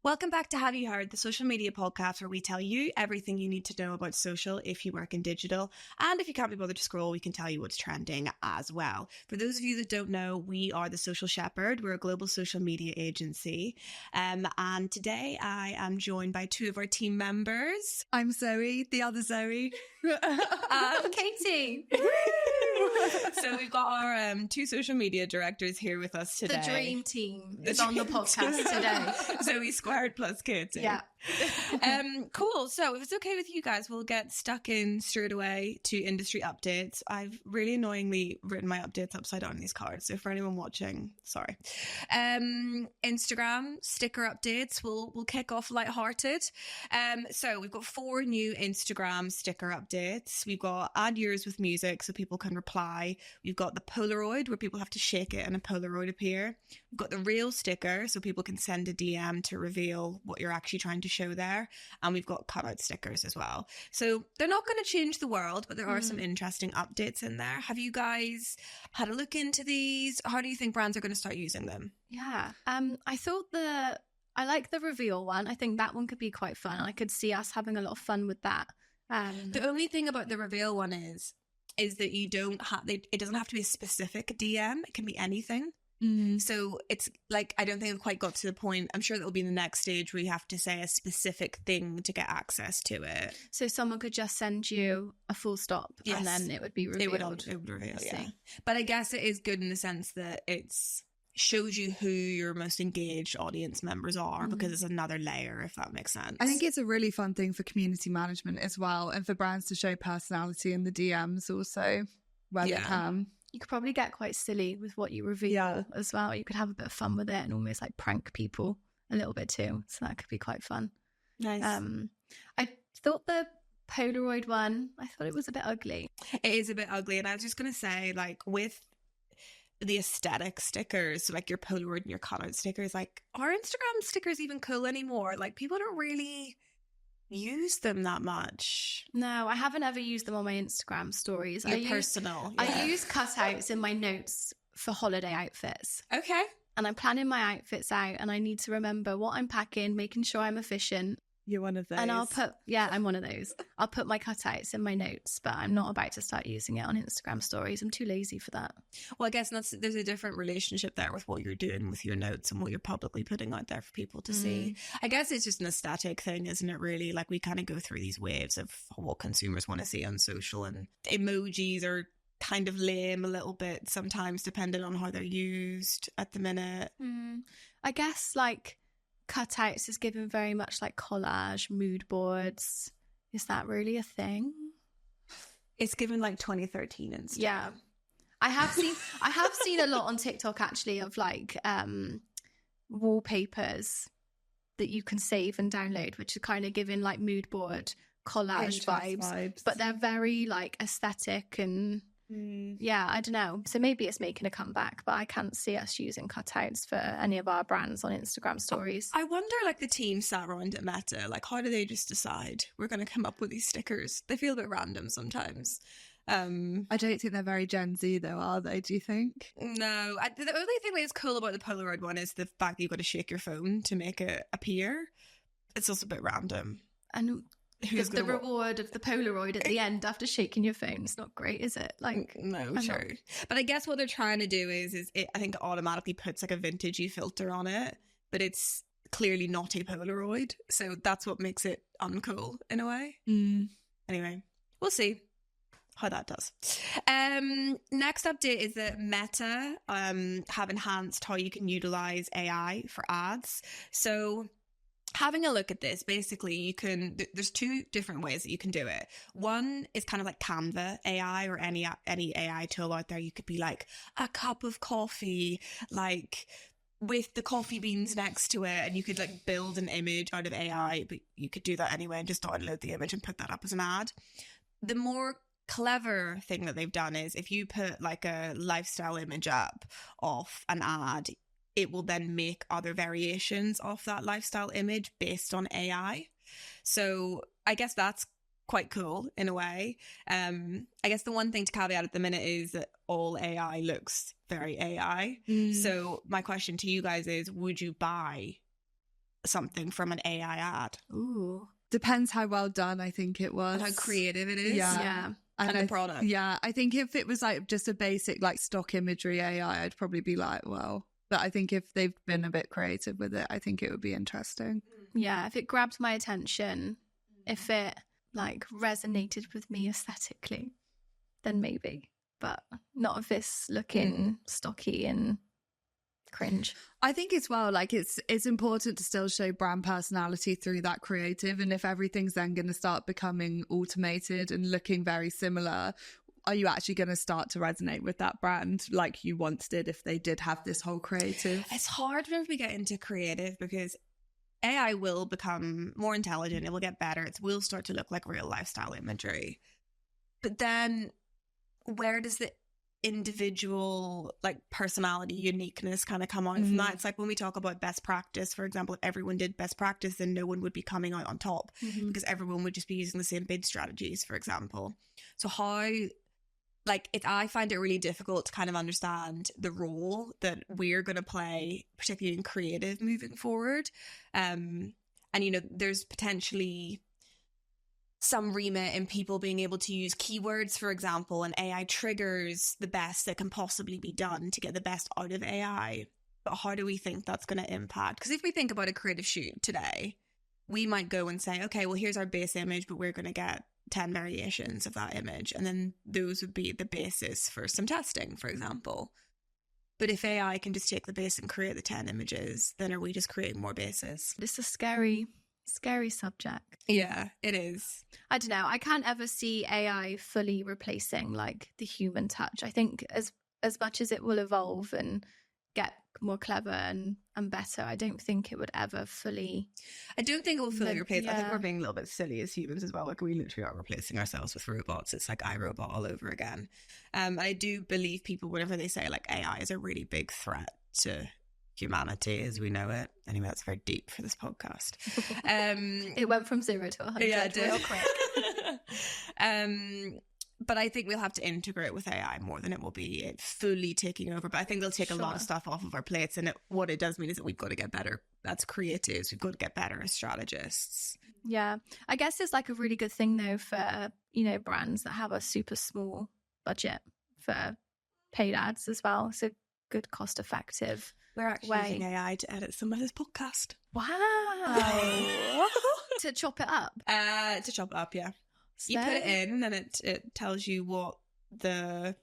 Welcome back to Have You Heard, the social media podcast where we tell you everything you need to know about social if you work in digital. And if you can't be bothered to scroll, we can tell you what's trending as well. For those of you that don't know, we are the Social Shepherd. We're a global social media agency. And today I am joined by two of our team members. I'm Zoe, the other Zoe. I'm Katie. So we've got our two social media directors here with us today. The dream team is on the podcast today. Zoe squared plus Katie. Yeah. Cool. So if it's okay with you guys, we'll get stuck in straight away to industry updates. I've really annoyingly written my updates upside down on these cards. So for anyone watching, sorry. Instagram sticker updates. We'll kick off lighthearted. So we've got 4 new Instagram sticker updates. We've got add yours with music so people can reply. We've got the Polaroid where people have to shake it and a Polaroid appear. We've got the real sticker so people can send a DM to reveal what you're actually trying to show there. And we've got cutout stickers as well. So they're not going to change the world, but there are some interesting updates in there. Have you guys had a look into these? How do you think brands are going to start using them? Yeah. I thought I like the reveal one. I think that one could be quite fun. I could see us having a lot of fun with that. The only thing about the reveal one is that you don't have, it doesn't have to be a specific DM. It can be anything. So it's like, I don't think I've quite got to the point. I'm sure that will be the next stage where you have to say a specific thing to get access to it. So someone could just send you a full stop and then it would be revealed. It would reveal, yeah. But I guess it is good in the sense that it's shows you who your most engaged audience members are because it's another layer, if that makes sense. I think it's a really fun thing for community management as well, and for brands to show personality in the DMs also where they can. You could probably get quite silly with what you reveal as well. You could have a bit of fun with it and almost like prank people a little bit too. So that could be quite fun. Nice. I thought the Polaroid one, I thought it was a bit ugly. It is a bit ugly. And I was just going to say, like, with the aesthetic stickers, so like your Polaroid and your cutout stickers, like, are Instagram stickers even cool anymore? Like, people don't really use them that much. No, I haven't ever used them on my Instagram stories. Personal. I use cutouts in my notes for holiday outfits. Okay. And I'm planning my outfits out and I need to remember what I'm packing, making sure I'm efficient. You're one of those. And I'm one of those. I'll put my cutouts in my notes, but I'm not about to start using it on Instagram stories. I'm too lazy for that. Well, I guess there's a different relationship there with what you're doing with your notes and what you're publicly putting out there for people to see. I guess it's just an aesthetic thing, isn't it, really? Like, we kind of go through these waves of what consumers want to see on social, and emojis are kind of lame a little bit sometimes, depending on how they're used at the minute. I guess, like, cutouts is given very much like collage, mood boards. Is that really a thing? It's given like 2013 and stuff. Yeah. I have seen a lot on TikTok actually of like wallpapers that you can save and download, which are kind of giving like mood board collage vibes. But they're very like aesthetic and yeah, I don't know. So maybe it's making a comeback, but I can't see us using cutouts for any of our brands on Instagram stories. I wonder, like, the team sat around at Meta, like, how do they just decide we're going to come up with these stickers? They feel a bit random sometimes. I don't think they're very Gen Z though, are they? Do you think? No. The only thing that is cool about the Polaroid one is the fact that you've got to shake your phone to make it appear. It's also a bit random. And the reward of the Polaroid at the end after shaking your phone is not great, is it? Like, no, sure. But I guess what they're trying to do is I think it automatically puts like a vintagey filter on it, but it's clearly not a Polaroid, so that's what makes it uncool in a way. Anyway, we'll see how that does. Next update is that Meta have enhanced how you can utilize AI for ads. So having a look at this, basically there's 2 different ways that you can do it. One is kind of like Canva AI or any AI tool out there. You could be like a cup of coffee, like with the coffee beans next to it, and you could like build an image out of AI, but you could do that anyway and just download the image and put that up as an ad. The more clever thing that they've done is if you put like a lifestyle image up off an ad, it will then make other variations of that lifestyle image based on AI. So I guess that's quite cool in a way. I guess the one thing to caveat at the minute is that all AI looks very AI. So my question to you guys is, would you buy something from an AI ad. Ooh. Depends how well done I think it was. And how creative it is. Yeah. And the product. Yeah, I think if it was like just a basic like stock imagery AI, I'd probably be like, well. But I think if they've been a bit creative with it, I think it would be interesting. Yeah, if it grabbed my attention, if it like resonated with me aesthetically, then maybe. But not if it's looking stocky and cringe. I think as well, like it's important to still show brand personality through that creative. And if everything's then going to start becoming automated and looking very similar, are you actually going to start to resonate with that brand like you once did if they did have this whole creative? It's hard whenever we get into creative because AI will become more intelligent. It will get better. It will start to look like real lifestyle imagery. But then where does the individual like personality uniqueness kind of come out from that? It's like when we talk about best practice, for example, if everyone did best practice, then no one would be coming out on top because everyone would just be using the same bid strategies, for example. So how, like, I find it really difficult to kind of understand the role that we're going to play, particularly in creative moving forward. And, you know, there's potentially some remit in people being able to use keywords, for example, and AI triggers the best that can possibly be done to get the best out of AI. But how do we think that's going to impact? Because if we think about a creative shoot today, we might go and say, okay, well, here's our base image, but we're going to get 10 variations of that image. And then those would be the basis for some testing, for example. But if AI can just take the base and create the 10 images, then are we just creating more bases? It's a scary subject. Yeah, it is. I don't know. I can't ever see AI fully replacing like the human touch. I think as much as it will evolve and get more clever and better, I don't think it would ever fully. I don't think it will fully replace. Yeah. I think we're being a little bit silly as humans as well. Like we literally are replacing ourselves with robots. It's like iRobot all over again. I do believe people, whenever they say like AI is a really big threat to humanity as we know it. Anyway, that's very deep for this podcast. It went from 0 to 100 real quick. But I think we'll have to integrate with AI more than it will be it fully taking over. But I think they'll take a lot of stuff off of our plates. And what it does mean is that we've got to get better. That's creatives. We've got to get better as strategists. Yeah. I guess it's like a really good thing though for, you know, brands that have a super small budget for paid ads as well. So good cost effective. We're actually using AI to edit some of this podcast. Wow. To chop it up? To chop it up, yeah. You put it in and it tells you what the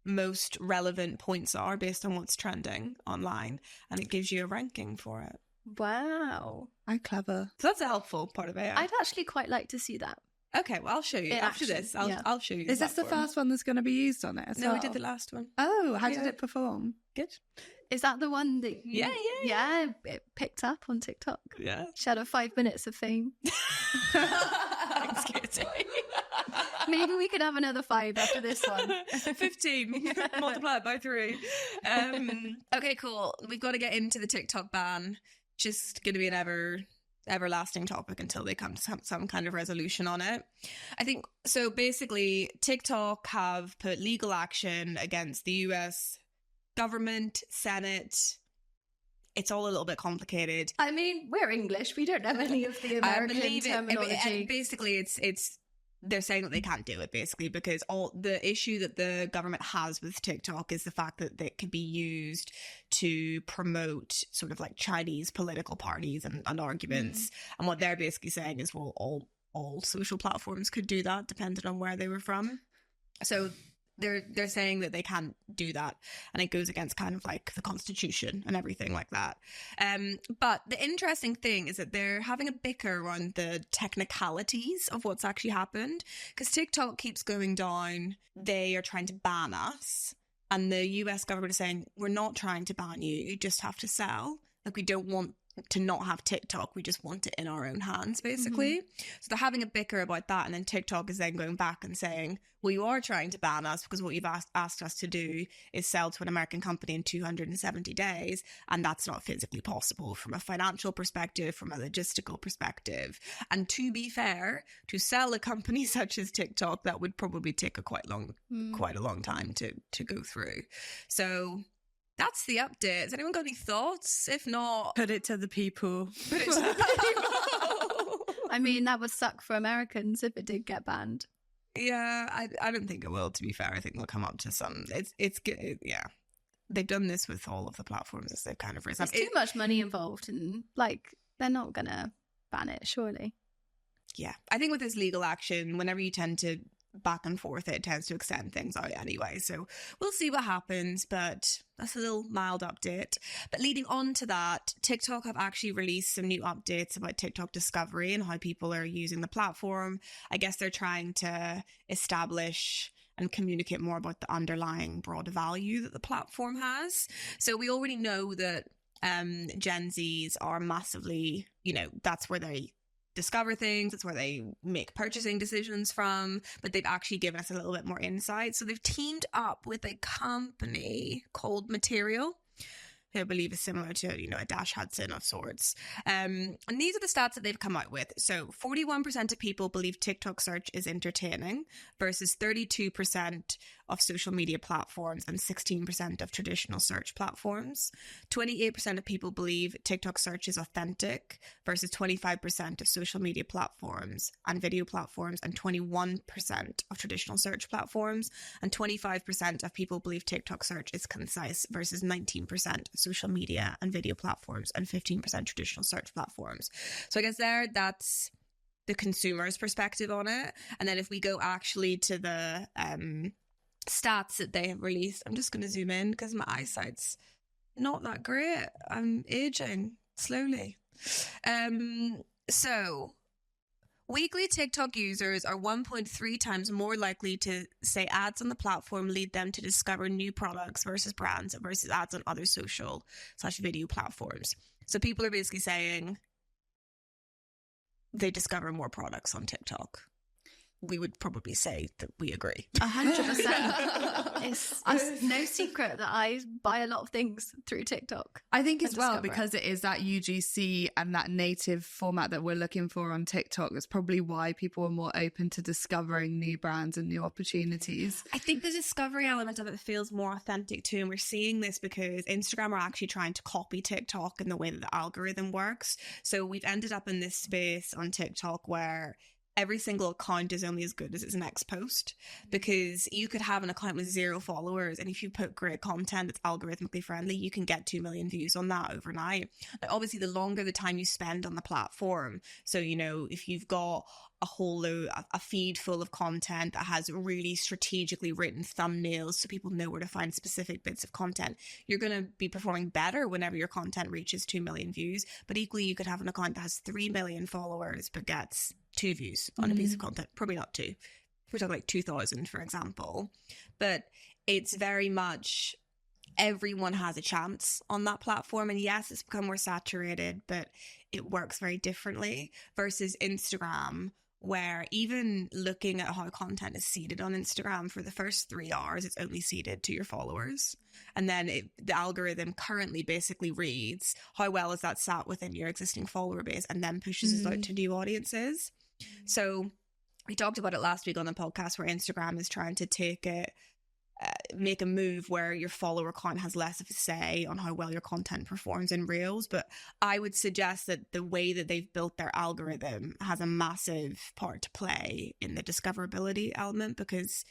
most relevant points are based on what's trending online, and it gives you a ranking for it. Wow. How clever. So that's a helpful part of AI. I'd actually quite like to see that. Okay, well, I'll show you. After this, I'll show you. Is this the first one that's going to be used on it as well? No, we did the last one. Oh, how did it perform? Good. Is that the one that you... Yeah, it picked up on TikTok. Yeah. She had a 5 minutes of fame. Thanks, Katie. Maybe we could have another 5 after this one. 15. Multiply it by 3. Okay, cool. We've got to get into the TikTok ban. Just going to be an everlasting topic until they come to some kind of resolution on it. I think, so basically, TikTok have put legal action against the US government, Senate. It's all a little bit complicated. I mean, we're English. We don't have any of the American terminology. Basically, it's they're saying that they can't do it, basically, because all the issue that the government has with TikTok is the fact that it could be used to promote sort of like Chinese political parties and arguments. And what they're basically saying is, well, all social platforms could do that, depending on where they were from. So they're saying that they can't do that, and it goes against kind of like the constitution and everything like that. But the interesting thing is that they're having a bicker around the technicalities of what's actually happened, because TikTok keeps going down. They are trying to ban us, and the US government is saying, we're not trying to ban you, you just have to sell. Like, we don't want to not have TikTok, we just want it in our own hands, basically. So they're having a bicker about that, and then TikTok is then going back and saying, well, you are trying to ban us because what you've asked us to do is sell to an American company in 270 days, and that's not physically possible from a financial perspective, from a logistical perspective. And to be fair, to sell a company such as TikTok, that would probably take quite a long time to go through. So That's the update. Has anyone got any thoughts? If not, Put it to the people. put it to the people. I mean, that would suck for Americans if it did get banned. Yeah, I don't think it will, to be fair. I think they'll come up to some. It's good. Yeah. They've done this with all of the platforms as they've kind of risen. There's too much money involved, and like they're not going to ban it, surely. Yeah. I think with this legal action, whenever you tend to back and forth, it tends to extend things out anyway. So we'll see what happens, but that's a little mild update. But leading on to that, TikTok have actually released some new updates about TikTok discovery and how people are using the platform. I guess they're trying to establish and communicate more about the underlying broad value that the platform has. So we already know that Gen Zs are massively, that's where they discover things, it's where they make purchasing decisions from, but they've actually given us a little bit more insight. So they've teamed up with a company called Material, who I believe is similar to, a Dash Hudson of sorts. And these are the stats that they've come out with. So 41% of people believe TikTok search is entertaining versus 32% of social media platforms and 16% of traditional search platforms. 28% of people believe TikTok search is authentic versus 25% of social media platforms and video platforms and 21% of traditional search platforms. And 25% of people believe TikTok search is concise versus 19% of social media and video platforms and 15% traditional search platforms. So I guess that's the consumer's perspective on it. And then if we go actually to the stats that they have released, I'm just going to zoom in because my eyesight's not that great. I'm aging slowly. So weekly TikTok users are 1.3 times more likely to say ads on the platform lead them to discover new products versus brands versus ads on other social/video platforms. So people are basically saying they discover more products on TikTok. We would probably say that we agree. 100%. It's no secret that I buy a lot of things through TikTok. I think as well, because it is that UGC and that native format that we're looking for on TikTok, that's probably why people are more open to discovering new brands and new opportunities. I think the discovery element of it feels more authentic too, and we're seeing this because Instagram are actually trying to copy TikTok in the way that the algorithm works. So we've ended up in this space on TikTok where every single account is only as good as its next post, because you could have an account with 0 followers, and if you put great content that's algorithmically friendly, you can get 2 million views on that overnight. Now, obviously, the longer the time you spend on the platform, so if you've got a feed full of content that has really strategically written thumbnails so people know where to find specific bits of content, you're going to be performing better whenever your content reaches 2 million views. But equally, you could have an account that has 3 million followers but gets 2 views on a piece of content. Probably not 2. We're talking like 2,000, for example. But it's very much everyone has a chance on that platform. And yes, it's become more saturated, but it works very differently versus Instagram, where even looking at how content is seeded on Instagram, for the first 3 hours, it's only seeded to your followers. And then the algorithm currently basically reads how well is that sat within your existing follower base and then pushes it out to new audiences. So we talked about it last week on the podcast, where Instagram is trying to make a move where your follower count has less of a say on how well your content performs in Reels. But I would suggest that the way that they've built their algorithm has a massive part to play in the discoverability element, because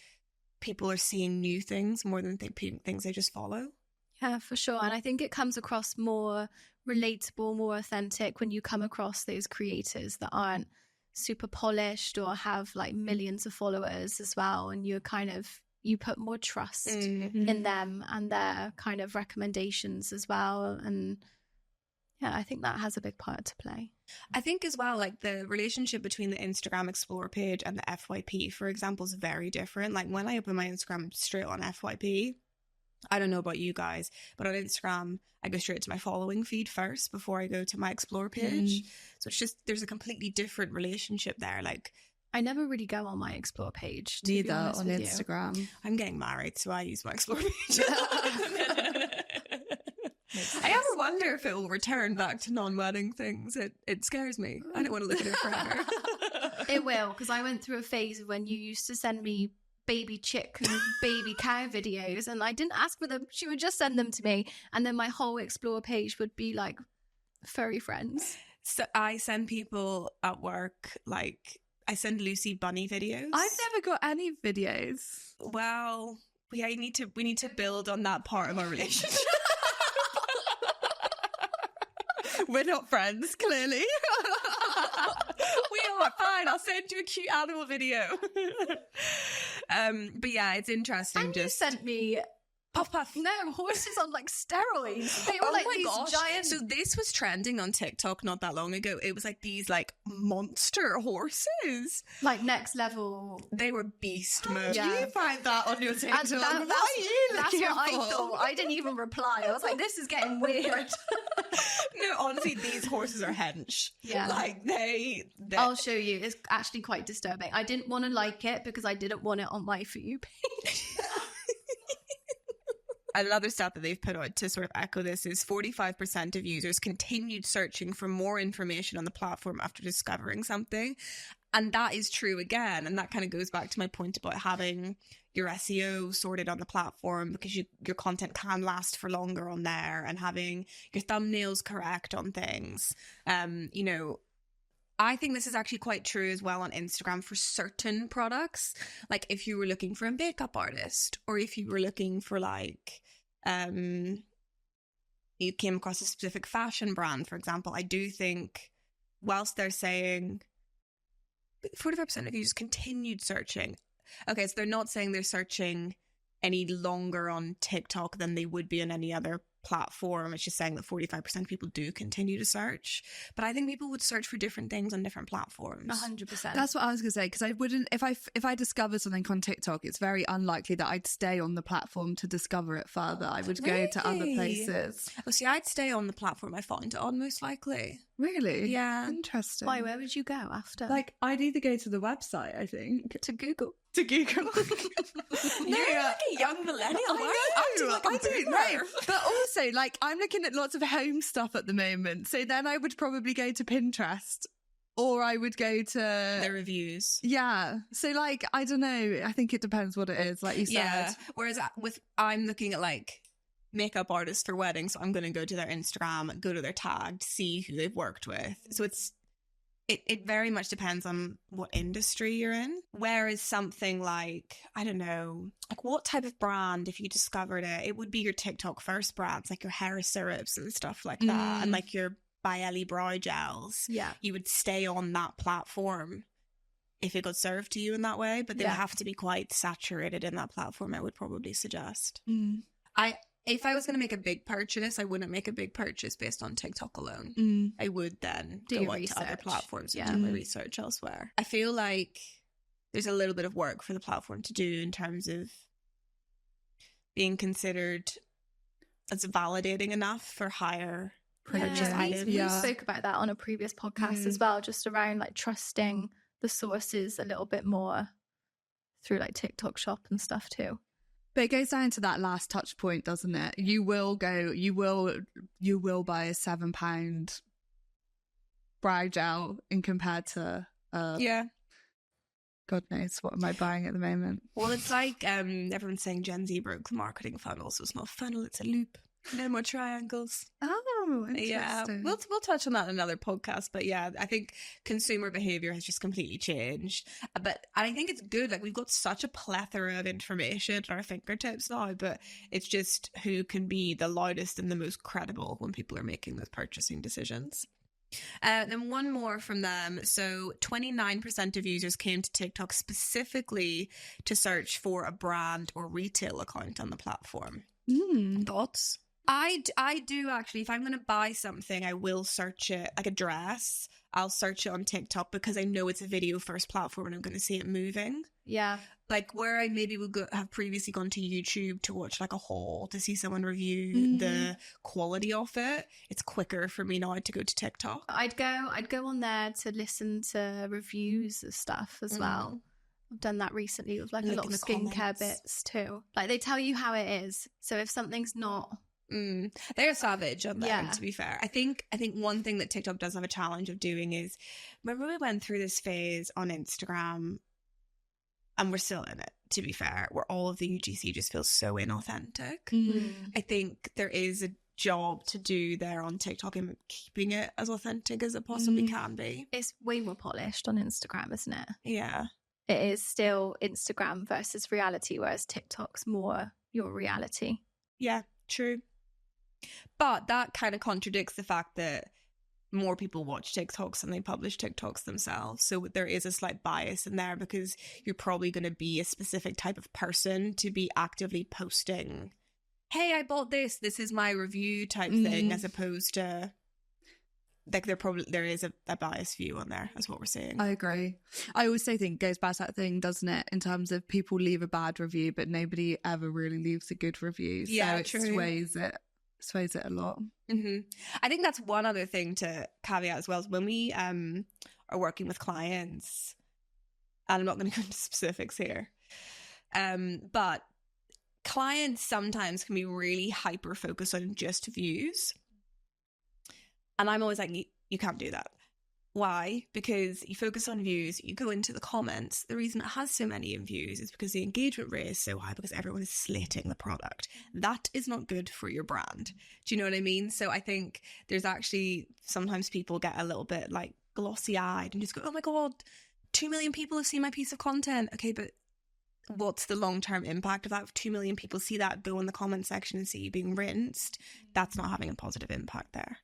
people are seeing new things more than things they just follow. Yeah, for sure. And I think it comes across more relatable, more authentic when you come across those creators that aren't super polished or have like millions of followers as well, and you put more trust in them and their kind of recommendations as well. And yeah, I think that has a big part to play. I think as well, like the relationship between the Instagram Explore page and the FYP, for example, is very different. Like when I open my Instagram straight on FYP, I don't know about you guys, but on Instagram, I go straight to my following feed first before I go to my Explore page. So it's just, there's a completely different relationship there. Like, I never really go on my Explore page. Neither on Instagram. I'm getting married, so I use my Explore page. I ever wonder if it will return back to non-wedding things. It scares me. I don't want to look at it forever. It will, because I went through a phase of when you used to send me baby chick and baby cow videos, and I didn't ask for them. She would just send them to me, and then my whole explore page would be like furry friends. So I send people at work, like, I send Lucy bunny videos. I've never got any videos. Well, we need to build on that part of our relationship. We're not friends, clearly. We are fine. I'll send you a cute animal video. But yeah, it's interesting. And you sent me puff. No, horses on like steroids. They were like these giant. So this was trending on TikTok not that long ago. It was like these like monster horses, like next level. They were beast mode. Yeah. You find that on your TikTok? That's what I thought. I didn't even reply. I was like, this is getting weird. No, honestly, these horses are hench. Yeah, like they. I'll show you. It's actually quite disturbing. I didn't want to like it because I didn't want it on my For You page. Another stat that they've put out to sort of echo this is 45% of users continued searching for more information on the platform after discovering something. And that is true again. And that kind of goes back to my point about having your SEO sorted on the platform, because your content can last for longer on there, and having your thumbnails correct on things. You know, I think this is actually quite true as well on Instagram for certain products. Like if you were looking for a makeup artist, or if you were looking for like, you came across a specific fashion brand, for example, I do think whilst they're saying 45% of users continued searching. Okay, so they're not saying they're searching any longer on TikTok than they would be on any other platform. It's just saying that 45% of people do continue to search. But I think people would search for different things on different platforms. 100%. That's what I was going to say, because I wouldn't, if I discover something on TikTok, it's very unlikely that I'd stay on the platform to discover it further. I would go to other places. Oh, see, I'd stay on the platform I found it on, most likely. Really? Yeah. Interesting. Why? Where would you go after? Like, I'd either go to the website, I think. To Google. To Google. You're like a young millennial. I don't know. But also, like, I'm looking at lots of home stuff at the moment. So then I would probably go to Pinterest, or I would go to the reviews. Yeah. So, like, I don't know. I think it depends what it is, like you said. Yeah. Whereas I'm looking at like makeup artists for weddings, so I'm going to go to their Instagram, go to their tag, see who they've worked with. So it very much depends on what industry you're in. Whereas something like, I don't know, like what type of brand, if you discovered it would be your TikTok first brands, like your hair syrups and stuff like that, and like your By Ellie brow gels. Yeah. You would stay on that platform if it got served to you in that way, but they would have to be quite saturated in that platform, I would probably suggest. If I was going to make a big purchase, I wouldn't make a big purchase based on TikTok alone. I would then go out to other platforms and do my research elsewhere. I feel like there's a little bit of work for the platform to do in terms of being considered as validating enough for higher purchase items. We spoke about that on a previous podcast as well, just around like trusting the sources a little bit more through like TikTok Shop and stuff too. But it goes down to that last touch point, doesn't it? You will buy a £7 brow gel in compared to God knows what am I buying at the moment. Well, it's like everyone's saying Gen Z broke the marketing funnel, so it's not a funnel, it's a loop. No more triangles. Oh, interesting. Yeah, we'll touch on that in another podcast. But yeah, I think consumer behavior has just completely changed. But I think it's good. Like, we've got such a plethora of information at our fingertips now, but it's just who can be the loudest and the most credible when people are making those purchasing decisions. Then one more from them. So 29% of users came to TikTok specifically to search for a brand or retail account on the platform. Thoughts? I do actually. If I'm going to buy something, I will search it, like a dress. I'll search it on TikTok because I know it's a video first platform and I'm going to see it moving. Yeah. Like where I maybe would have previously gone to YouTube to watch like a haul to see someone review the quality of it. It's quicker for me now to go to TikTok. I'd go on there to listen to reviews of stuff as well. I've done that recently with like a lot of skincare bits too. Like they tell you how it is. So if something's not... They're savage on there, to be fair. I think one thing that TikTok does have a challenge of doing is, remember we went through this phase on Instagram and we're still in it, to be fair, where all of the UGC just feels so inauthentic. I think there is a job to do there on TikTok and keeping it as authentic as it possibly can be. It's way more polished on Instagram, isn't it? Yeah. It is still Instagram versus reality, whereas TikTok's more your reality. Yeah, true. But that kind of contradicts the fact that more people watch TikToks than they publish TikToks themselves. So there is a slight bias in there, because you're probably going to be a specific type of person to be actively posting, hey, I bought this is my review type thing, as opposed to like there is a biased view on there, is what we're seeing. I agree. I also think it goes back to that thing, doesn't it, in terms of people leave a bad review but nobody ever really leaves a good review. Yeah, so it sways it a lot. I think that's one other thing to caveat as well, is when we are working with clients, and I'm not going to go into specifics here, but clients sometimes can be really hyper focused on just views, and I'm always like, you can't do that. Why? Because you focus on views, you go into the comments. The reason it has so many views is because the engagement rate is so high, because everyone is slating the product. That is not good for your brand. Do you know what I mean? So I think there's actually, sometimes people get a little bit like glossy eyed and just go, oh my God, 2 million people have seen my piece of content. Okay, but what's the long-term impact of that? If 2 million people see that, go in the comment section and see you being rinsed, that's not having a positive impact there.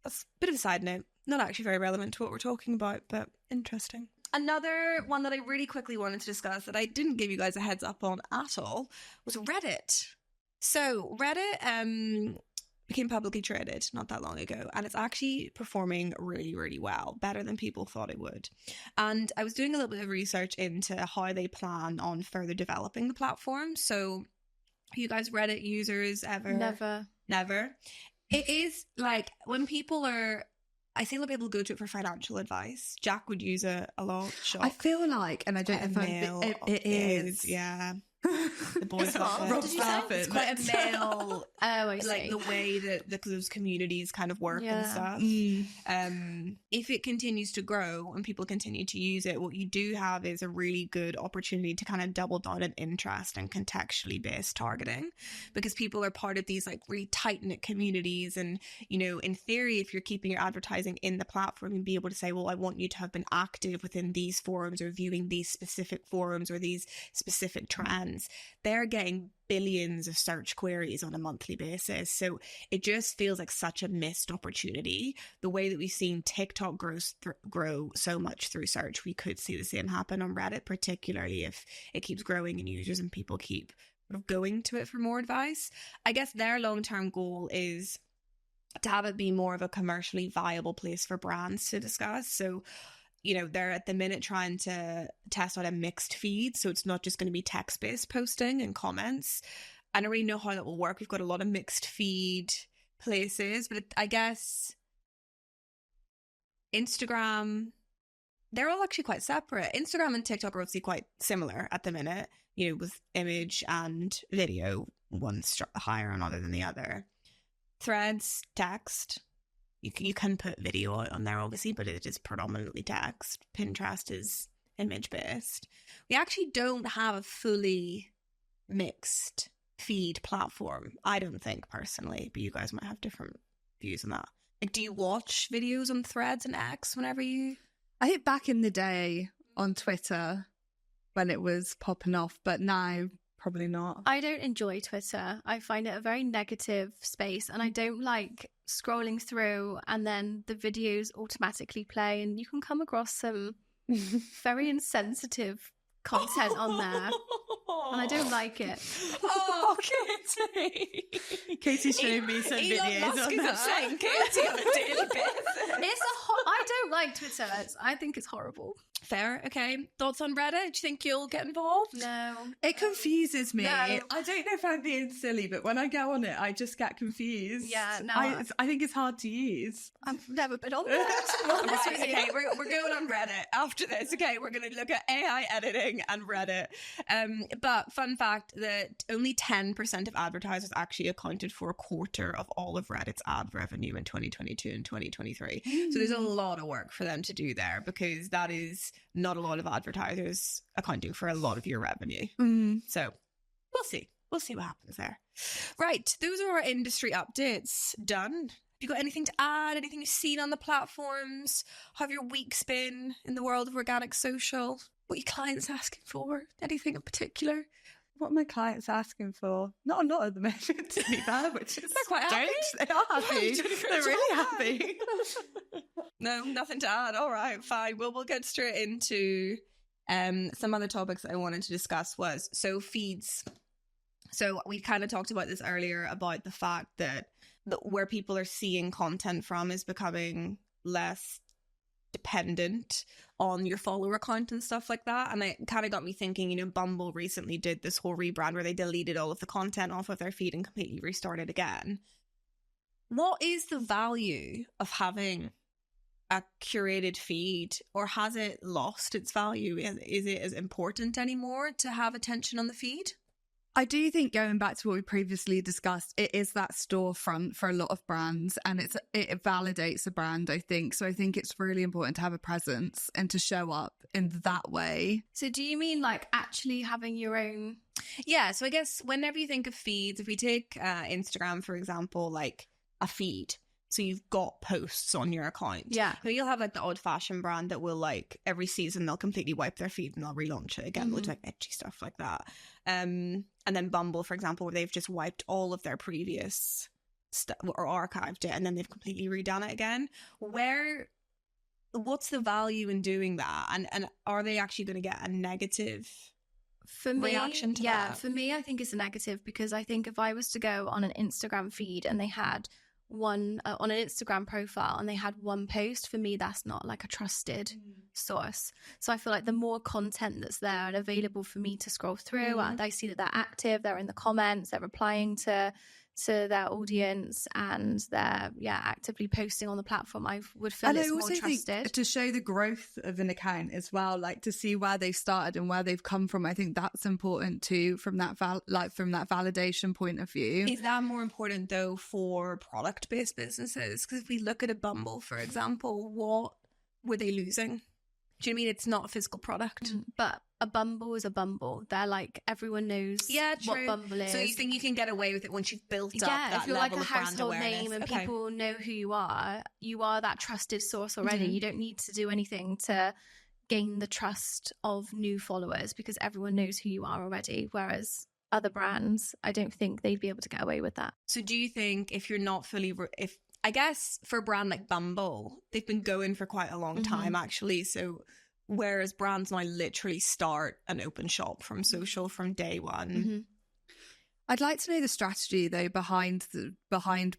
That's a bit of a side note. Not actually very relevant to what we're talking about, but interesting. Another one that I really quickly wanted to discuss that I didn't give you guys a heads up on at all was Reddit. So Reddit became publicly traded not that long ago, and it's actually performing really, really well, better than people thought it would. And I was doing a little bit of research into how they plan on further developing the platform. So are you guys Reddit users ever? Never. It is like, when people are, I see a lot of people go to it for financial advice. Jack would use it a lot. I feel like, and I don't know if it is. Yeah. The boys love Rob it. Stafford. It's quite a male, I see. like the way that those communities kind of work and stuff. If it continues to grow and people continue to use it, what you do have is a really good opportunity to kind of double down on interest and contextually based targeting, because people are part of these like really tight-knit communities. And, you know, in theory, if you're keeping your advertising in the platform and be able to say, well, I want you to have been active within these forums or viewing these specific forums or these specific trends, they're getting billions of search queries on a monthly basis. So it just feels like such a missed opportunity. The way that we've seen TikTok grow so much through search, we could see the same happen on Reddit, particularly if it keeps growing in users and people keep sort of going to it for more advice. I guess their long-term goal is to have it be more of a commercially viable place for brands to discuss. So, you know, they're at the minute trying to test out a mixed feed. So it's not just going to be text-based posting and comments. I don't really know how that will work. We've got a lot of mixed feed places, but I guess Instagram, they're all actually quite separate. Instagram and TikTok are obviously quite similar at the minute, you know, with image and video, one's higher on other than the other. Threads, text. You can put video out on there, obviously, but it is predominantly text. Pinterest is image-based. We actually don't have a fully mixed feed platform, I don't think, personally, but you guys might have different views on that. Like, do you watch videos on Threads and X whenever you... I think back in the day on Twitter when it was popping off, but now probably not. I don't enjoy Twitter. I find it a very negative space, and I don't like scrolling through and then the videos automatically play, and you can come across some very insensitive content on there, and I don't like it. Oh, Katie. Katie's showing me some videos on that. Katie on a daily basis. I don't like Twitter. I think it's horrible. Fair, okay. Thoughts on Reddit? Do you think you'll get involved? No. It confuses me. No. I don't know if I'm being silly, but when I go on it, I just get confused. Yeah, no. I think it's hard to use. I've never been on that. Right, okay, we're going on Reddit after this. Okay, we're going to look at AI editing and Reddit. But fun fact that only 10% of advertisers actually accounted for a quarter of all of Reddit's ad revenue in 2022 and 2023. So there's a lot of work for them to do there, because that is not a lot of advertisers accounting for a lot of your revenue. So we'll see. We'll see what happens there. Right. Those are our industry updates done. Have you got anything to add? Anything you've seen on the platforms? How have your weeks been in the world of organic social? What are your clients asking for? Anything in particular? What are my clients asking for? Not a lot at the moment, to be fair, which is They're quite happy. They are happy. They're really happy. No, nothing to add. All right, fine. Well, we'll get straight into some other topics that I wanted to discuss was, so feeds. So we kind of talked about this earlier about the fact that where people are seeing content from is becoming less dependent on your follower count and stuff like that. And it kind of got me thinking, you know, Bumble recently did this whole rebrand where they deleted all of the content off of their feed and completely restarted again. What is the value of having a curated feed, or has it lost its value? Is it as important anymore to have attention on the feed? I do think, going back to what we previously discussed, it is that storefront for a lot of brands, and it validates a brand, I think. So I think it's really important to have a presence and to show up in that way. So do you mean like actually having your own? Yeah, so I guess whenever you think of feeds, if we take Instagram, for example, like a feed, so you've got posts on your account. Yeah. So you'll have like the odd fashion brand that will, like, every season they'll completely wipe their feed and they'll relaunch it again with like edgy stuff like that. And then Bumble, for example, where they've just wiped all of their previous stuff or archived it and then they've completely redone it again. What's the value in doing that? And are they actually going to get a negative reaction to that? Yeah, for me, I think it's a negative, because I think if I was to go on an Instagram feed and they had one on an Instagram profile and they had one post, for me that's not like a trusted source. So I feel like the more content that's there and available for me to scroll through, and I see that they're active, they're in the comments, they're replying to their audience, and they're actively posting on the platform, I would feel and it's I also more trusted. think to show the growth of an account as well, like to see where they've started and where they've come from. I think that's important too, from that from that validation point of view. Is that more important though for product-based businesses? Because if we look at a Bumble, for example, what were they losing? Do you know what I mean? It's not a physical product. But a Bumble is a Bumble. They're like, everyone knows what Bumble is. So you think you can get away with it once you've built up that if you're level like a of brand household awareness? name and people know who you are that trusted source already. You don't need to do anything to gain the trust of new followers, because everyone knows who you are already. Whereas other brands, I don't think they'd be able to get away with that. So do you think if you're not fully... I guess for a brand like Bumble, they've been going for quite a long time, actually. So whereas brands now literally start an open shop from social from day one. I'd like to know the strategy though behind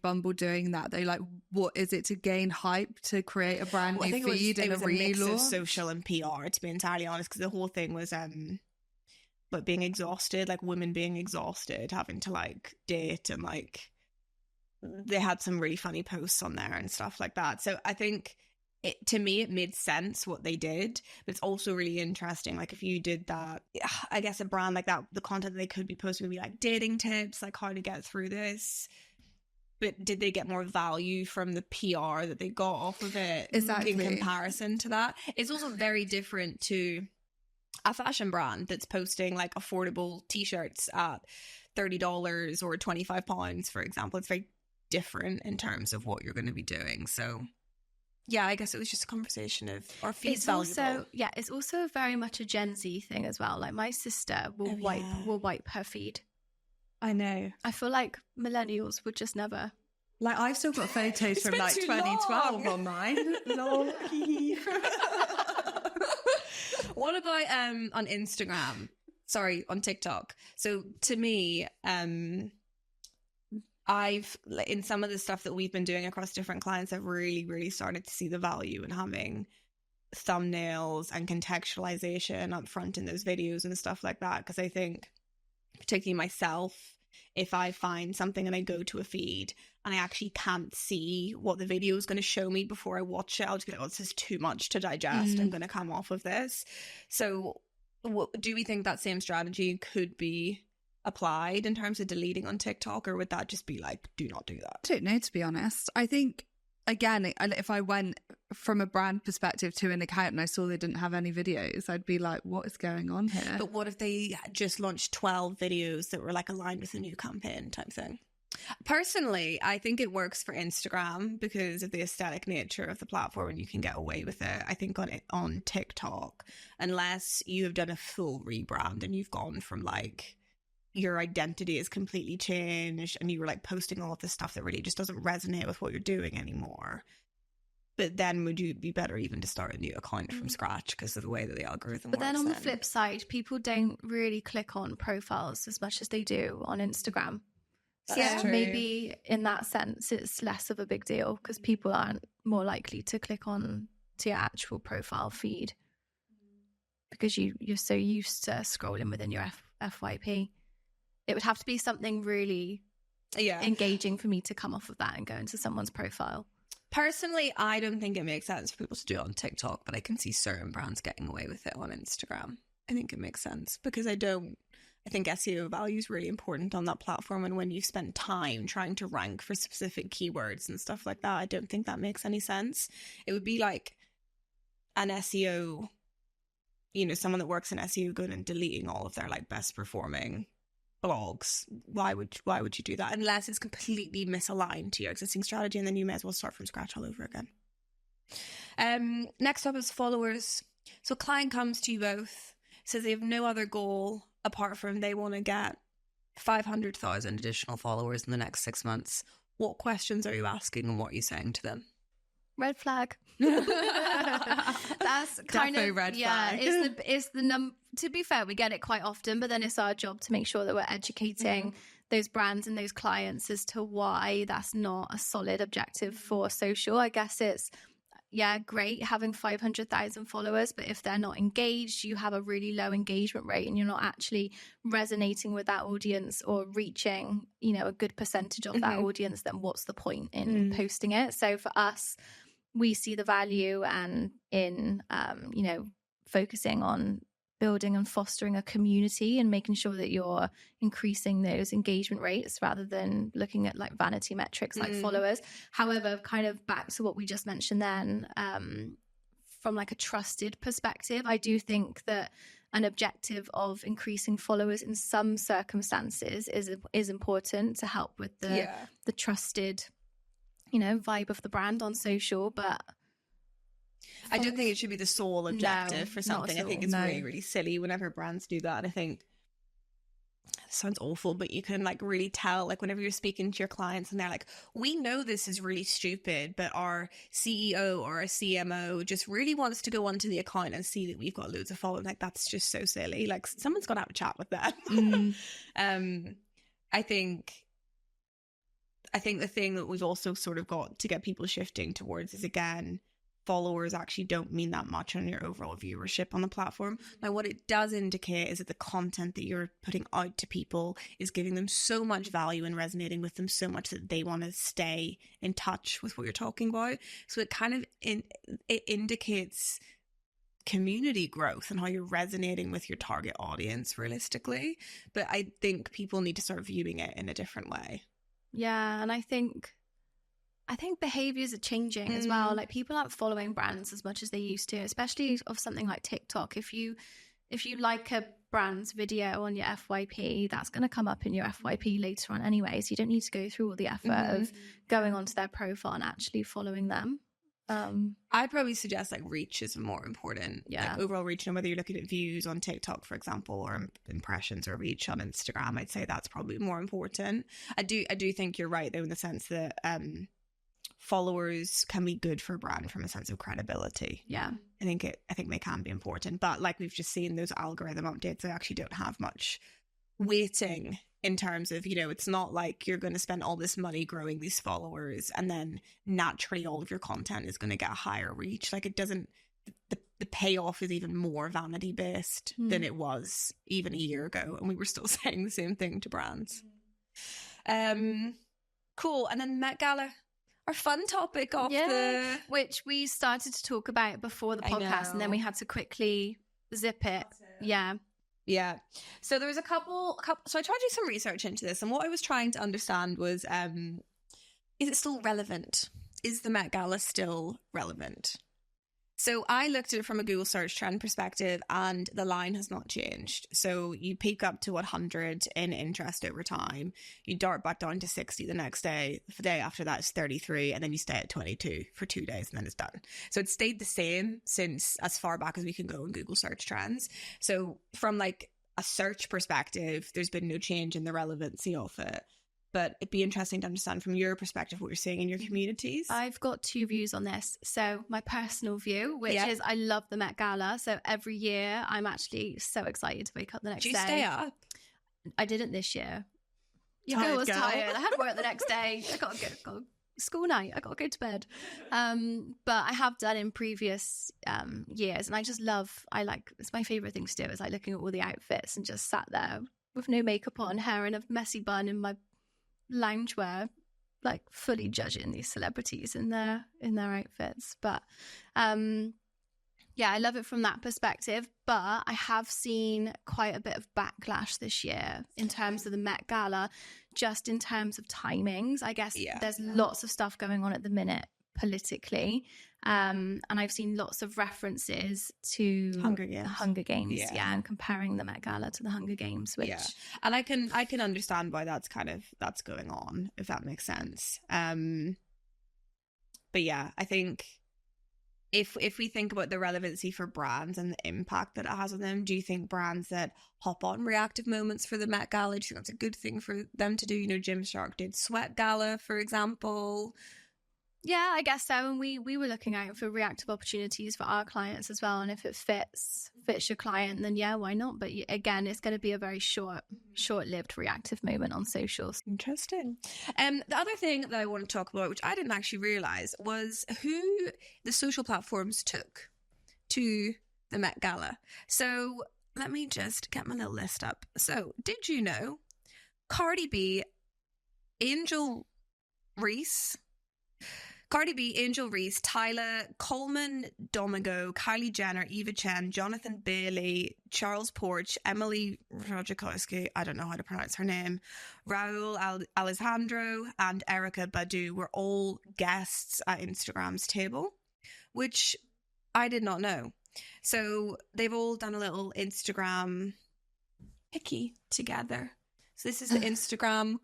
Bumble doing that. They like, what is it to gain hype, to create a brand new feed and a mix of relaunch? social and PR, to be entirely honest, because the whole thing was but being exhausted, like women being exhausted, having to like date, and like they had some really funny posts on there and stuff like that. So I think to me it made sense what they did, but it's also really interesting, like if you did that, I guess a brand like that, the content that they could be posting would be like dating tips, like how to get through this. But did they get more value from the PR that they got off of it? Exactly. In comparison to that? It's also very different to a fashion brand that's posting like affordable t-shirts at $30 or £25, for example. It's very different in terms of what you're going to be doing. So yeah, I guess it was just a conversation of, are feeds valuable? It's also very much a Gen Z thing as well. Like my sister will wipe her feed. I know. I feel like millennials would just never. Like I've still got photos from like 2012 on mine. Lol. What about on Instagram? Sorry, on TikTok. So to me, I've, in some of the stuff that we've been doing across different clients, I've really, really started to see the value in having thumbnails and contextualization up front in those videos and stuff like that. Because I think, particularly myself, if I find something and I go to a feed and I actually can't see what the video is going to show me before I watch it, I'll just be like, oh, this is too much to digest. I'm going to come off of this. So do we think that same strategy could be applied in terms of deleting on TikTok, or would that just be like, do not do that? I don't know, to be honest. I think, again, if I went from a brand perspective to an account and I saw they didn't have any videos, I'd be like, what is going on here? But what if they just launched 12 videos that were like aligned with a new campaign type thing? Personally, I think it works for Instagram because of the aesthetic nature of the platform and you can get away with it. I think on TikTok, unless you have done a full rebrand and you've gone from like your identity is completely changed and you were like posting all of this stuff that really just doesn't resonate with what you're doing anymore. But then would you be better even to start a new account from scratch because of the way that the algorithm works? But then on the flip side, people don't really click on profiles as much as they do on Instagram. That's so maybe in that sense, it's less of a big deal because people aren't more likely to click on to your actual profile feed because you're so used to scrolling within your FYP. It would have to be something really engaging for me to come off of that and go into someone's profile. Personally, I don't think it makes sense for people to do it on TikTok, but I can see certain brands getting away with it on Instagram. I think it makes sense because I think SEO value is really important on that platform. And when you spend time trying to rank for specific keywords and stuff like that, I don't think that makes any sense. It would be like an SEO, someone that works in SEO going and deleting all of their like best performing blogs. Why would you do that unless it's completely misaligned to your existing strategy, and then you may as well start from scratch all over again. Next up is followers. So a client comes to you both, says they have no other goal apart from they want to get 500,000 additional followers in the next 6 months. What questions are you asking and what are you saying to them? Red flag. That's kind of red flag. Yeah, it's the to be fair, we get it quite often, but then it's our job to make sure that we're educating those brands and those clients as to why that's not a solid objective for social. I guess it's great having 500,000 followers, but if they're not engaged, you have a really low engagement rate and you're not actually resonating with that audience or reaching, a good percentage of that audience, then what's the point in posting it? So for us, we see the value and in, focusing on building and fostering a community and making sure that you're increasing those engagement rates rather than looking at like vanity metrics like followers. However, kind of back to what we just mentioned then, from like a trusted perspective, I do think that an objective of increasing followers in some circumstances is important to help with the trusted, vibe of the brand on social, but I don't think it should be the sole objective for something. I think it's really, really silly whenever brands do that. And I think it sounds awful, but you can like really tell, like whenever you're speaking to your clients and they're like, we know this is really stupid, but our CEO or our CMO just really wants to go onto the account and see that we've got loads of followers. Like, that's just so silly. Like, someone's got to have a chat with them. I think the thing that we've also sort of got to get people shifting towards is, again, followers actually don't mean that much on your overall viewership on the platform. Now, what it does indicate is that the content that you're putting out to people is giving them so much value and resonating with them so much that they want to stay in touch with what you're talking about. So it kind of it indicates community growth and how you're resonating with your target audience realistically. But I think people need to start viewing it in a different way. Yeah, and I think behaviors are changing as well. Like, people aren't following brands as much as they used to, especially of something like TikTok. If you like a brand's video on your FYP, that's going to come up in your FYP later on anyway. So you don't need to go through all the effort of going onto their profile and actually following them. I'd probably suggest like reach is more important. Like overall reach, and whether you're looking at views on TikTok, for example, or impressions or reach on Instagram, I'd say that's probably more important. I do think you're right though, in the sense that followers can be good for a brand from a sense of credibility. I think they can be important, but like we've just seen, those algorithm updates, they actually don't have much weighting in terms of, it's not like you're going to spend all this money growing these followers and then naturally all of your content is going to get a higher reach. Like, it doesn't, the payoff is even more vanity based than it was even a year ago, and we were still saying the same thing to brands. Cool. And then Met Gala, our fun topic off which we started to talk about before the podcast, and then we had to quickly zip it. Yeah. So there was a couple. So I tried to do some research into this, and what I was trying to understand was, is it still relevant? Is the Met Gala still relevant? So I looked at it from a Google search trend perspective, and the line has not changed. So you peak up to 100 in interest over time. You dart back down to 60 the next day. The day after that is 33, and then you stay at 22 for 2 days, and then it's done. So it's stayed the same since as far back as we can go in Google search trends. So from like a search perspective, there's been no change in the relevancy of it. But it'd be interesting to understand from your perspective what you're seeing in your communities. I've got two views on this. So my personal view, which is I love the Met Gala. So every year I'm actually so excited to wake up the next day. Do you stay up? I didn't this year. Tired I was girl. tired. I had to work the next day. I got to go school night. I got to go to bed. But I have done in previous years, and I just love. It's my favorite thing to do. Is like looking at all the outfits and just sat there with no makeup on, hair in a messy bun, in my loungewear, like fully judging these celebrities in their outfits. But I love it from that perspective. But I have seen quite a bit of backlash this year in terms of the Met Gala, just in terms of timings. I guess there's lots of stuff going on at the minute politically, and I've seen lots of references to Hunger Games, and comparing the Met Gala to the Hunger Games, which and I can understand why that's going on, if that makes sense. But yeah, I think if we think about the relevancy for brands and the impact that it has on them, do you think brands that hop on reactive moments for the Met Gala, do you think that's a good thing for them to do? You know, Gymshark did Sweat Gala, for example. Yeah, I guess so. And we were looking out for reactive opportunities for our clients as well. And if it fits your client, then yeah, why not? But again, it's going to be a very short-lived reactive moment on socials. Interesting. The other thing that I want to talk about, which I didn't actually realise, was who the social platforms took to the Met Gala. So let me just get my little list up. So did you know Cardi B, Angel Reese, Tyler, Coleman Domingo, Kylie Jenner, Eva Chen, Jonathan Bailey, Charles Porch, Emily Ratajkowski, I don't know how to pronounce her name, Raul Alejandro, and Erica Badu were all guests at Instagram's table, which I did not know. So they've all done a little Instagram picky together. So this is the Instagram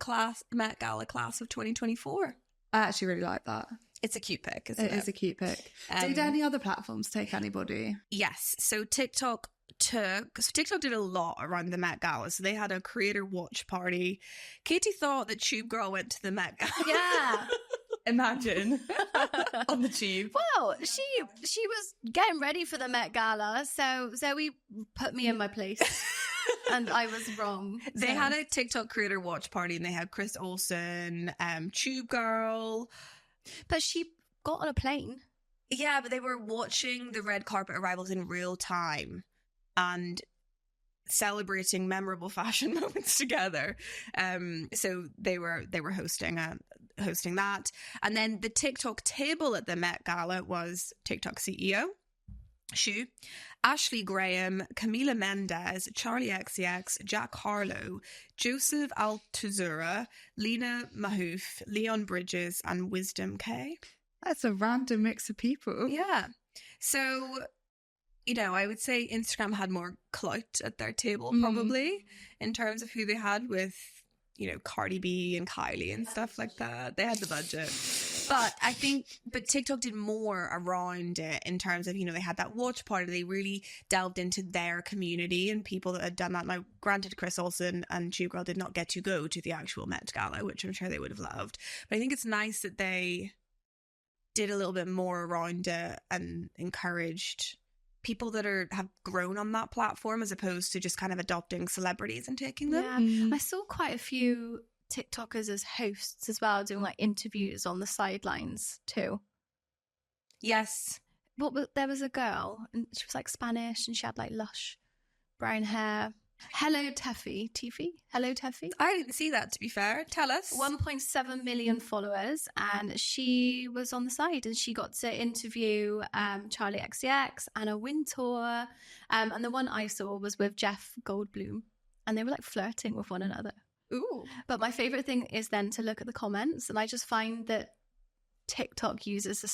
Met Gala class of 2024. I actually really like that. It's a cute pic, isn't it? It is a cute pic. Did any other platforms take anybody? Yes. So TikTok did a lot around the Met Gala. So they had a creator watch party. Katie thought that Tube Girl went to the Met Gala. Yeah. Imagine. On the tube. Well, she was getting ready for the Met Gala. So Zoe put me in my place. And I was wrong. They had a TikTok creator watch party, and they had Chris Olsen, Tube Girl. But she got on a plane. Yeah, but they were watching the red carpet arrivals in real time and celebrating memorable fashion moments together. So they were hosting that. And then the TikTok table at the Met Gala was TikTok CEO Shu, Ashley Graham, Camila Mendez, Charlie XCX, Jack Harlow, Joseph Altuzura, Lena Mahouf, Leon Bridges, and Wisdom K. That's a random mix of people. Yeah. So, you know, I would say Instagram had more clout at their table, probably, in terms of who they had with, you know, Cardi B and Kylie and stuff like that. They had the budget. But TikTok did more around it in terms of, you know, they had that watch party. They really delved into their community and people that had done that. Now, granted, Chris Olsen and Tube Girl did not get to go to the actual Met Gala, which I'm sure they would have loved. But I think it's nice that they did a little bit more around it and encouraged people that have grown on that platform as opposed to just kind of adopting celebrities and taking them. Yeah. I saw quite a few TikTokers as hosts as well, doing like interviews on the sidelines too. Yes. There was a girl and she was like Spanish and she had like lush brown hair. Hello Teffy. Hello Teffy. I didn't see that, to be fair. Tell us. 1.7 million followers, and she was on the side and she got to interview Charlie XCX, Anna Wintour, and the one I saw was with Jeff Goldblum, and they were like flirting with one another. Ooh. But my favorite thing is then to look at the comments, and I just find that TikTok users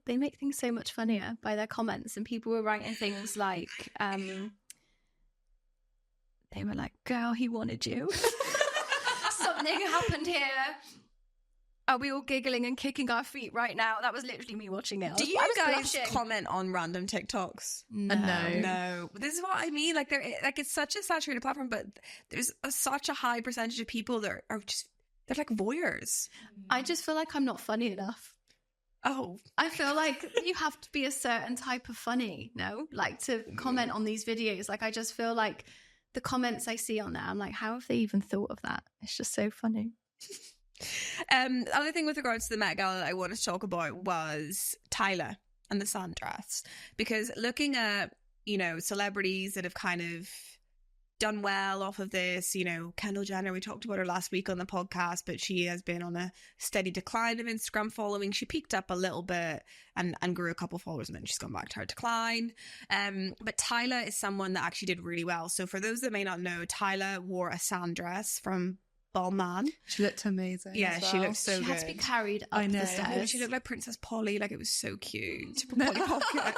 they make things so much funnier by their comments, and people were writing things like, they were like, girl, he wanted you. Something happened here. Are we all giggling and kicking our feet right now? That was literally me watching it. Do you guys comment on random TikToks? No. This is what I mean. Like, it's such a saturated platform, but there's such a high percentage of people that are just, they're like voyeurs. I just feel like I'm not funny enough. Oh. I feel like you have to be a certain type of funny, no? Like, to comment on these videos. Like, I just feel like the comments I see on there, I'm like, how have they even thought of that? It's just so funny. Other thing with regards to the Met Gala that I wanted to talk about was Tyla and the sundress, because looking at, you know, celebrities that have kind of done well off of this, you know, Kendall Jenner, we talked about her last week on the podcast, but she has been on a steady decline of Instagram following. She peaked up a little bit and grew a couple followers, and then she's gone back to her decline. But Tyla is someone that actually did really well. So for those that may not know, Tyla wore a sundress from Balmain. She looked amazing. Yeah, she looked so good. She had to be carried up the stairs. She looked like Princess Polly. Like, it was so cute. Polly Pocket.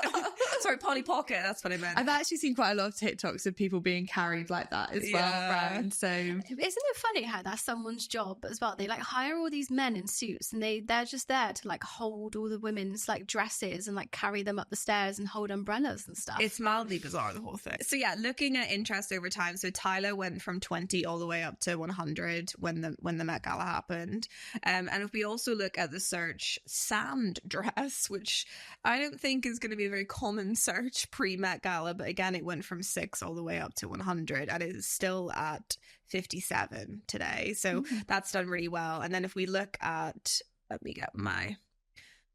Sorry, Polly Pocket. That's what I meant. I've actually seen quite a lot of TikToks of people being carried like that as well around. So isn't it funny how that's someone's job as well? They like hire all these men in suits, and they're just there to like hold all the women's like dresses and like carry them up the stairs and hold umbrellas and stuff. It's mildly bizarre, the whole thing. So yeah, looking at interest over time. So Tyla went from 20 all the way up to 100 when the Met Gala happened. And if we also look at the search sand dress, which I don't think is going to be a very common search pre-Met Gala, but again, it went from 6 all the way up to 100, and it is still at 57 today. So that's done really well. And then if we look at, let me get my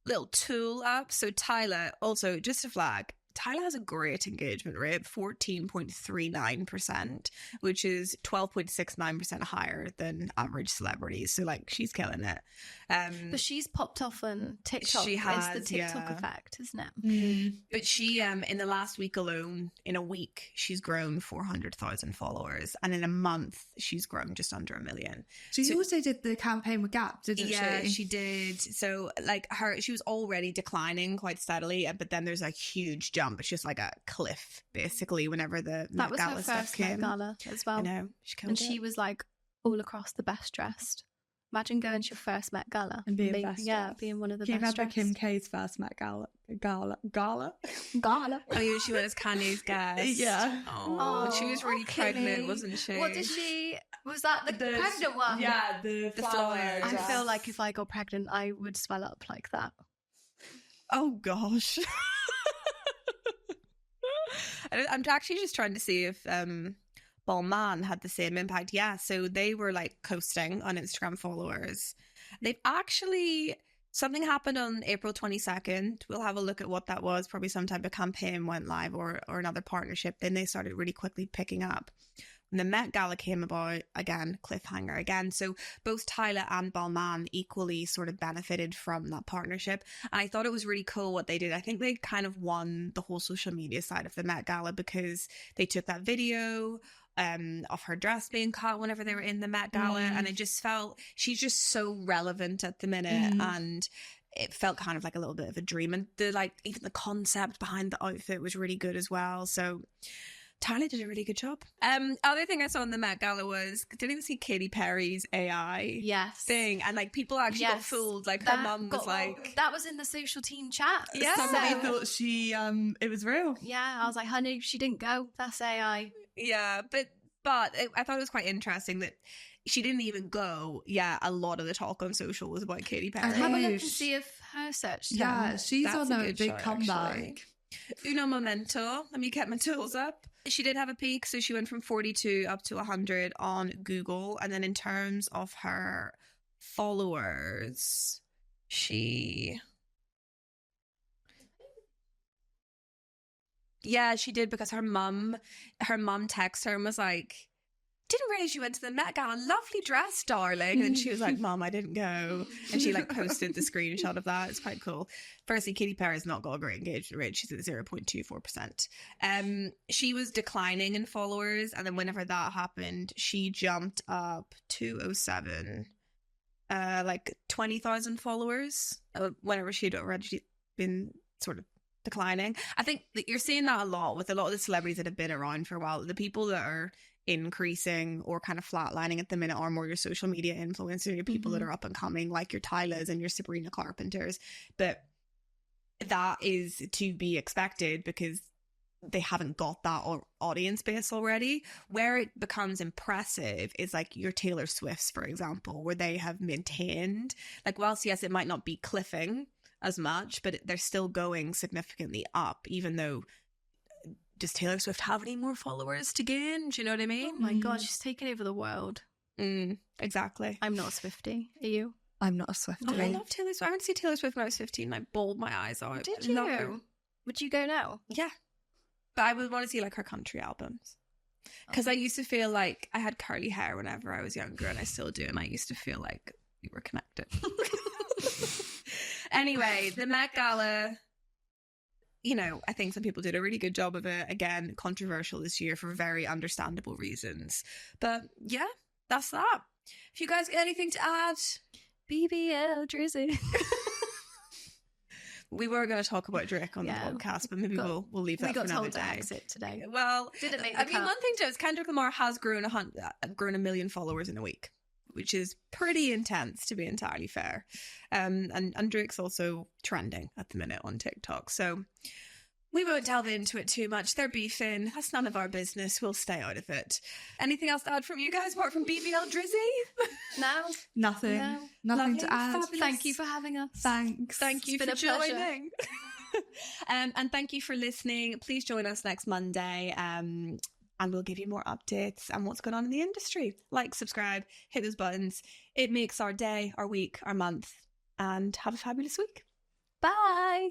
little tool up. So Tyla, also just a flag, Tyla has a great engagement rate, 14.39%, which is 12.69% higher than average celebrities. So, like, she's killing it. But she's popped off on TikTok. She has, it's the TikTok effect, isn't it? But she, in the last week alone, in a week, she's grown 400,000 followers. And in a month, she's grown just under 1 million. She also did the campaign with Gap, didn't she? Yeah, she did. So, like, she was already declining quite steadily, but then there's a huge jump. It's just like a cliff, basically, whenever the Met Gala stuff came. That was her first Met Gala as well. I know. She was like all across the best dressed. Imagine going to your first Met Gala and being best dressed. Being one of the best dressed. Remember Kim K's first Met Gala? Gala. Oh yeah, she went as Kanye's guest. Yeah. Oh, she was really pregnant, wasn't she? What did she? Was that the pregnant one? Yeah, the flowers. I feel like if I got pregnant, I would swell up like that. Oh gosh. I'm actually just trying to see if Balmain had the same impact. Yeah, so they were like coasting on Instagram followers. They've actually, something happened on April 22nd. We'll have a look at what that was. Probably some type of campaign went live or another partnership. Then they started really quickly picking up. When the Met Gala came about, again, cliffhanger again. So both Tyla and Balmain equally sort of benefited from that partnership. And I thought it was really cool what they did. I think they kind of won the whole social media side of the Met Gala because they took that video of her dress being cut whenever they were in the Met Gala. And it just felt, she's just so relevant at the minute. And it felt kind of like a little bit of a dream. And even the concept behind the outfit was really good as well. So Tyla did a really good job. Other thing I saw in the Met Gala was, didn't even see Katy Perry's AI thing, and like people actually got fooled. Like her mum was like, that was in the social team chat. Yeah, somebody thought she it was real. Yeah, I was like, honey, she didn't go. That's AI. Yeah, but I thought it was quite interesting that she didn't even go. Yeah, a lot of the talk on social was about Katy Perry. Have a look and see if her search. Yeah, she's on a big comeback. Actually. Uno momento. Let me get my tools up. She did have a peak, so she went from 42 up to 100 on Google. And then in terms of her followers, she did, because her mum texted her and was like, didn't realize you went to the Met Gala, lovely dress, darling. And she was like, Mum, I didn't go. And she like posted the screenshot of that. It's quite cool. Firstly, Katy Perry's not got a great engagement rate. She's at 0.24%. She was declining in followers, and then whenever that happened, she jumped up 207 like 20,000 followers whenever she'd already been sort of declining. I think that you're seeing that a lot with a lot of the celebrities that have been around for a while. The people that are increasing or kind of flatlining at the minute are more your social media influencers, your people that are up and coming, like your Tylas and your Sabrina Carpenters. But that is to be expected because they haven't got that audience base already. Where it becomes impressive is like your Taylor Swifts, for example, where they have maintained, like, whilst yes, it might not be cliffing as much, but they're still going significantly up, even though, does Taylor Swift have any more followers to gain? Do you know what I mean? Oh my God, she's taken over the world. Exactly. I'm not a Swiftie. Are you? I'm not a Swiftie. Oh, I love Taylor Swift. I went to see Taylor Swift when I was 15 and I bawled my eyes out. Did I love her. you? Would you go now? Yeah. But I would want to see like her country albums. Because I used to feel like I had curly hair whenever I was younger, and I still do, and I used to feel like we were connected. Anyway, the Met Gala, you know, I think some people did a really good job of it. Again, controversial this year for very understandable reasons. But yeah, that's that. If you guys got anything to add, BBL Drizzy. We were going to talk about Drake on the podcast, but maybe we'll leave that for another day. Exit today. Well, didn't make the cut. One thing too is Kendrick Lamar has grown 1 million followers in a week, which is pretty intense, to be entirely fair. And Drake's also trending at the minute on TikTok. So we won't delve into it too much. They're beefing. That's none of our business. We'll stay out of it. Anything else to add from you guys apart from BBL Drizzy? No. Nothing. No. Nothing to add. Fabulous. Thank you for having us. Thanks. Thank you It's for been a pleasure. joining. And thank you for listening. Please join us next Monday. And we'll give you more updates on what's going on in the industry. Like, subscribe, hit those buttons. It makes our day, our week, our month. And have a fabulous week. Bye.